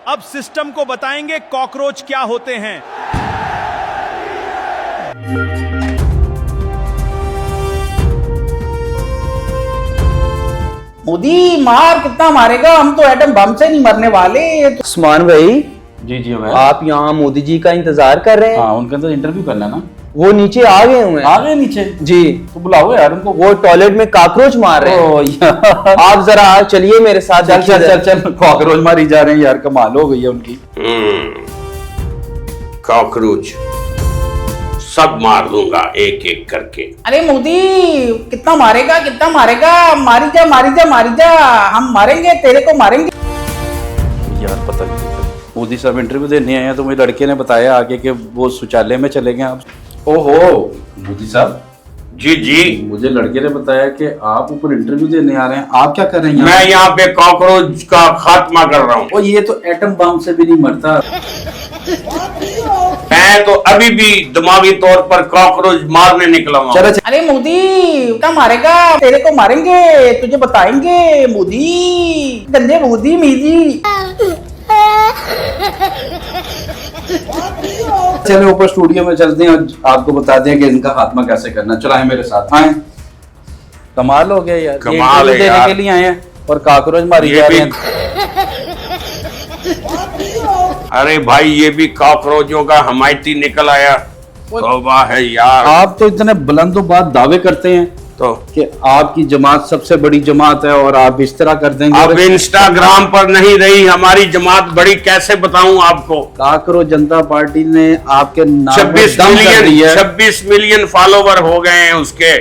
अब सिस्टम को बताएंगे कॉकरोच क्या होते हैं। मोदी मार कितना मारेगा, हम तो एटम बम से नहीं मरने वाले। उस्मान भाई जी जी मैं आप यहाँ मोदी जी का इंतजार कर रहे हैं? हाँ, उनका तो इंटरव्यू करना है ना। वो नीचे आ गए हुए हैं। आ गए नीचे जी, तो बुलाओ यार उनको। वो टॉयलेट में कॉकरोच मार रहे हैं। ओ यार आप जरा चलिए मेरे साथ। चल चल चल चल, कॉकरोच मारी जा रहे हैं यार, कमाल हो गई है उनकी। कॉकरोच सब मार दूंगा एक एक करके। अरे मोदी कितना मारेगा, कितना मारेगा, मारी जा मारी जा मारी जा, हम मारेंगे, तेरे को मारेंगे। यार पता नहीं, मोदी साहब इंटरव्यू देने आए हैं तो मेरे लड़के ने बताया आगे कि वो शौचालय में चले गए आप। ओहो मोदी साहब जी जी, मुझे लड़के ने बताया कि आप ऊपर इंटरव्यू देने आ रहे हैं। आप क्या कर रहे हैं? मैं यहाँ पे कॉकरोच का खात्मा कर रहा हूँ। ओ ये तो एटम बम से भी नहीं मरता। मैं तो अभी भी दिमागी तौर पर कॉकरोच मारने निकला हूँ। चलो अरे मोदी कितना मारेगा, तेरे को मारेंगे, तुझे बताएंगे मोदी, गंदे मोदी मीदी। चलो ऊपर स्टूडियो में चलते हैं और आपको बता दें कि इनका खात्मा कैसे करना। चलो आए मेरे साथ, आए। कमाल हो गया यार, कमाल है देने यार। के लिए आए हैं और कॉकरोच मारी ये जा रहे भी- हैं। अरे भाई ये भी कॉकरोचों का हमायती निकल आया। तौबा है यार। आप तो इतने बुलंदों बात दावे करते हैं तो कि आपकी जमात सबसे बड़ी जमात है और आप इस तरह कर देंगे। अब इंस्टाग्राम पर नहीं रही हमारी जमात बड़ी, कैसे बताऊं आपको। काकरोच जनता पार्टी ने आपके नाम पे 26 दम कर दी मिलियन है। 26 मिलियन फॉलोवर हो गए हैं उसके।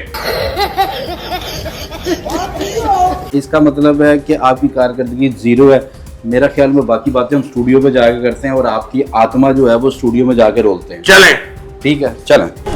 इसका मतलब है कि आपकी कारकर्दगी जीरो है। मेरा ख्याल में बाकी बातें हम स्टूडियो पे जाके करते हैं और आपकी आत्मा जो है वो स्टूडियो में जाके रोलते हैं। चलें। ठीक है, चलें।